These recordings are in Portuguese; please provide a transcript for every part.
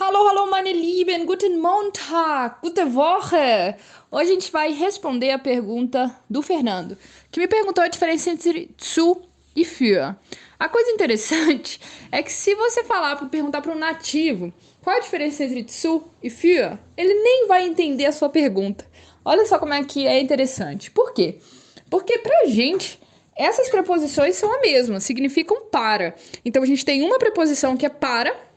Hallo, hallo, meine Lieben, guten Montag, gute Woche. Hoje a gente vai responder a pergunta do Fernando, que me perguntou a diferença entre zu e für. A coisa interessante é que se você perguntar para um nativo qual a diferença entre zu e für, ele nem vai entender a sua pergunta. Olha só como é que é interessante. Por quê? Porque pra gente essas preposições são a mesma, significam para. Então a gente tem uma preposição que é para,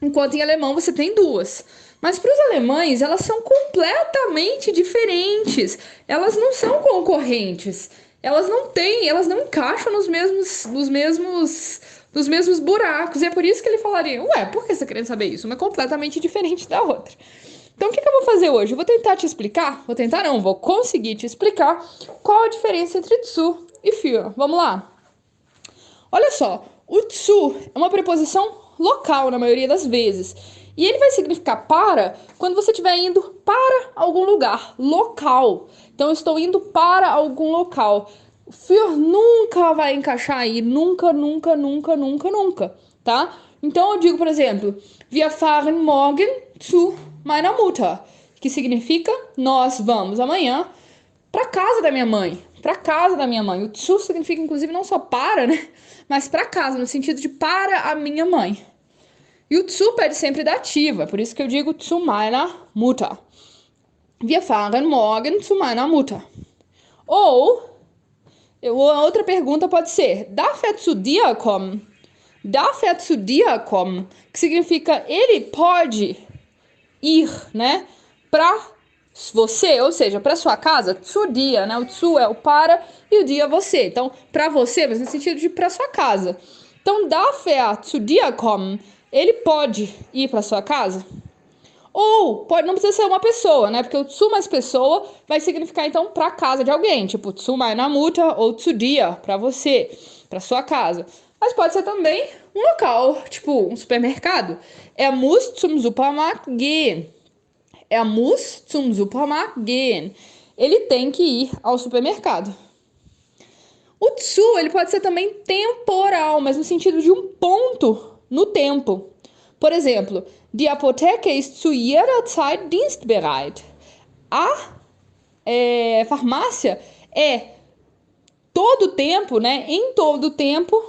enquanto em alemão você tem duas. Mas para os alemães, elas são completamente diferentes. Elas não são concorrentes. Elas não encaixam nos mesmos buracos. E é por isso que ele falaria: ué, por que você está querendo saber isso? Uma é completamente diferente da outra. Então, o que eu vou fazer hoje? Eu vou tentar te explicar. Vou tentar, não, vou conseguir te explicar qual a diferença entre zu e für. Vamos lá? Olha só, o zu é uma preposição local na maioria das vezes. E ele vai significar para quando você estiver indo para algum lugar, local. Então, eu estou indo para algum local. O für nunca vai encaixar aí, nunca, nunca, nunca, nunca, nunca, tá? Então, eu digo, por exemplo, wir fahren morgen zu meiner Mutter, que significa nós vamos amanhã para casa da minha mãe. Para casa da minha mãe. O zu significa, inclusive, não só para, né? Mas para casa, no sentido de para a minha mãe. E o zu pede sempre dativa, por isso que eu digo zu meiner Mutter. Wir fahren morgen zu meiner Mutter. Ou, a outra pergunta pode ser, darf er zu dir kommen? Darf er zu dir kommen? Que significa, ele pode ir, né? Para você, ou seja, para sua casa, zu dir, né? O zu é o para e o dia é você. Então, para você, mas no sentido de para sua casa. Então, darf er zu dir kommen? Ele pode ir para sua casa? Ou pode, não precisa ser uma pessoa, né? Porque o zu mais pessoa vai significar então para casa de alguém, tipo zu meiner Mutter ou zu dir, para você, para sua casa. Mas pode ser também um local, tipo um supermercado. Er muss zum Supermarkt gehen. Er muss zum Supermarkt gehen. Ele tem que ir ao supermercado. O zu, ele pode ser também temporal, mas no sentido de um ponto no tempo. Por exemplo, die Apotheke ist zu jeder Zeit dienstbereit. A farmácia é todo tempo, né? Em todo tempo,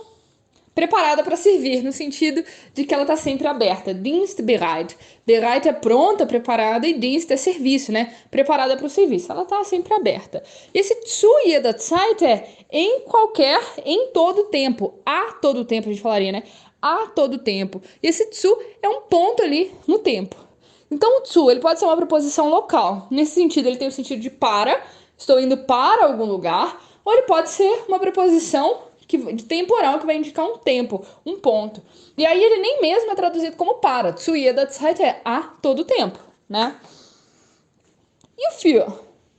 preparada para servir, no sentido de que ela está sempre aberta. Dienstbereit. Bereit é pronta, preparada, e Dienst é serviço, né? Preparada para o serviço. Ela está sempre aberta. Esse zu jeder Zeit é em todo tempo. A todo tempo, a gente falaria, né? A todo tempo. E esse zu é um ponto ali no tempo. Então, o zu, ele pode ser uma preposição local. Nesse sentido, ele tem o sentido de para, estou indo para algum lugar. Ou ele pode ser uma preposição de temporal, que vai indicar um tempo, um ponto. E aí ele nem mesmo é traduzido como para. Zu jeder Zeit é a todo tempo, né? E o für?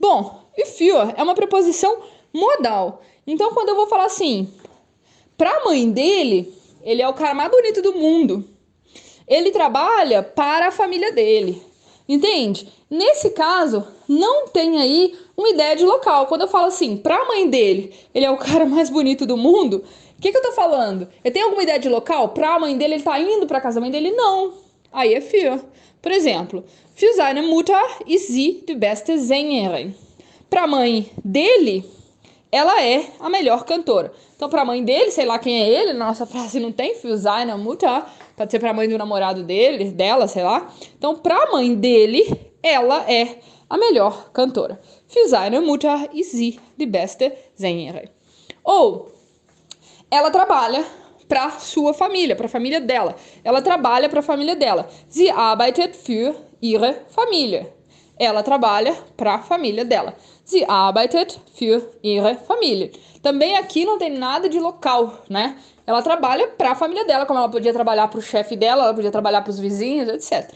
Bom, o für é uma preposição modal. Então, quando eu vou falar assim, pra mãe dele, ele é o cara mais bonito do mundo. Ele trabalha para a família dele. Entende? Nesse caso, não tem aí uma ideia de local. Quando eu falo assim, pra mãe dele, ele é o cara mais bonito do mundo, o que eu tô falando? Eu tenho alguma ideia de local? Pra mãe dele, ele tá indo pra casa da mãe dele? Não. Aí é für. Por exemplo, für seine Mutter ist sie die beste Sängerin. Pra mãe dele, ela é a melhor cantora. Então, pra mãe dele, sei lá quem é ele, na nossa frase não tem für seine Mutter, pode ser pra mãe do namorado dele, dela, sei lá. Então, pra mãe dele, ela é a melhor cantora. Für seine Mutter ist sie die beste Sängerin. Ou, ela trabalha para sua família, para a família dela. Ela trabalha para a família dela. Sie arbeitet für ihre Familie. Ela trabalha para a família dela. Sie arbeitet für ihre Familie. Também aqui não tem nada de local, né? Ela trabalha para a família dela, como ela podia trabalhar para o chefe dela, ela podia trabalhar para os vizinhos, etc.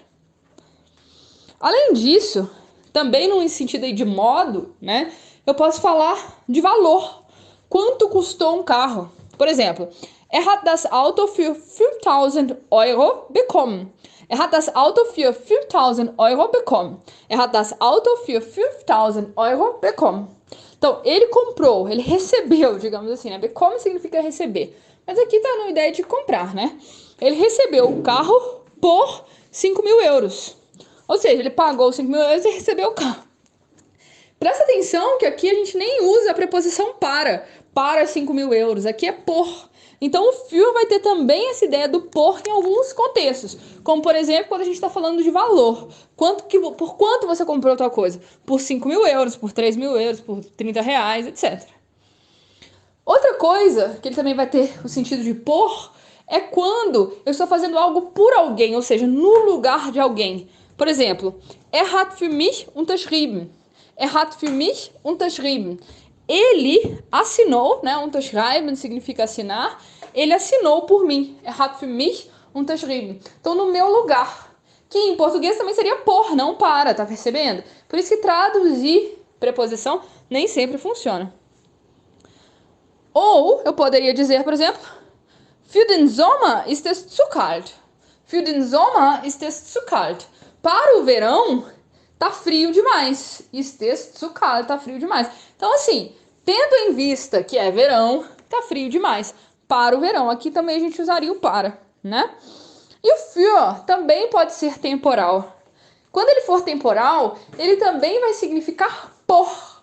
Além disso, também num sentido aí de modo, né? Eu posso falar de valor. Quanto custou um carro? Por exemplo, er hat das Auto für 5.000 Euro bekommen. Er hat das Auto für 5.000 Euro bekommen. Er hat das Auto für 5.000 Euro bekommen. Então, ele comprou, ele recebeu, digamos assim, né? Bekommen significa receber. Mas aqui tá na ideia de comprar, né? Ele recebeu o carro por 5.000 euros. Ou seja, ele pagou 5.000 euros e recebeu o carro. Presta atenção que aqui a gente nem usa a preposição para 5.000 euros. Aqui é por. Então o für vai ter também essa ideia do por em alguns contextos. Como, por exemplo, quando a gente está falando de valor. Por quanto você comprou tal coisa? Por 5.000 euros, por 3.000 euros, por R$ 30, etc. Outra coisa que ele também vai ter o sentido de por é quando eu estou fazendo algo por alguém, ou seja, no lugar de alguém. Por exemplo, hat für mich unterschrieben. Hat für mich unterschrieben. Ele assinou, né? Unterschreiben significa assinar. Ele assinou por mim. Hat für mich unterschrieben. Então, no meu lugar. Que em português também seria por, não para, tá percebendo? Por isso que traduzir preposição nem sempre funciona. Ou eu poderia dizer, por exemplo, für den Sommer ist es zu kalt. Für den Sommer ist es zu kalt. Para o verão, tá frio demais. Ist es zu kalt, tá frio demais. Então, assim, tendo em vista que é verão, tá frio demais. Para o verão, aqui também a gente usaria o para, né? E o für também pode ser temporal. Quando ele for temporal, ele também vai significar por.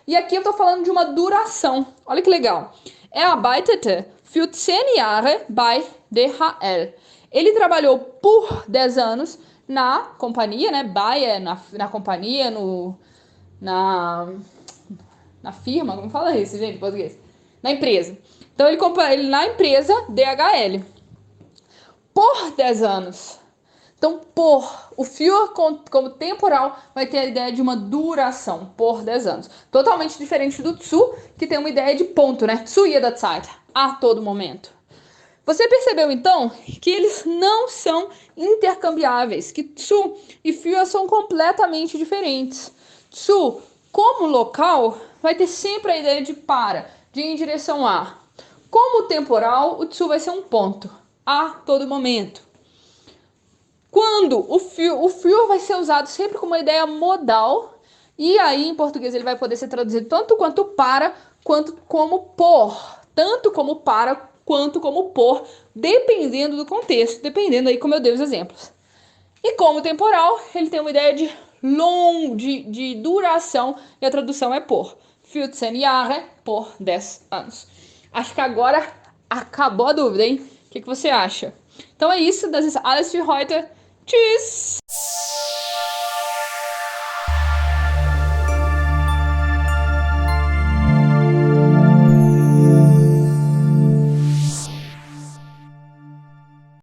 E aqui eu tô falando de uma duração. Olha que legal. Arbeitete für 10 Jahre bei DHL. Ele trabalhou por 10 anos na companhia, né? Bei é na companhia, na firma, como fala isso, gente, em português? Na empresa. Então ele na empresa DHL. Por 10 anos. Então, o für como temporal vai ter a ideia de uma duração, por 10 anos. Totalmente diferente do zu, que tem uma ideia de ponto, né? Zu jeder Zeit, a todo momento. Você percebeu, então, que eles não são intercambiáveis, que zu e für são completamente diferentes. Zu, como local, vai ter sempre a ideia de para, de ir em direção a. Como temporal, o zu vai ser um ponto, a todo momento. Quando o für vai ser usado sempre como uma ideia modal, e aí em português ele vai poder ser traduzido tanto quanto para, quanto como por. Tanto como para, quanto como por, dependendo do contexto, dependendo aí como eu dei os exemplos. E como temporal, ele tem uma ideia de duração, e a tradução é por. Für 10 Jahre, por 10 anos. Acho que agora acabou a dúvida, hein? O que você acha? Então é isso, das ist alles für heute. Tschüss!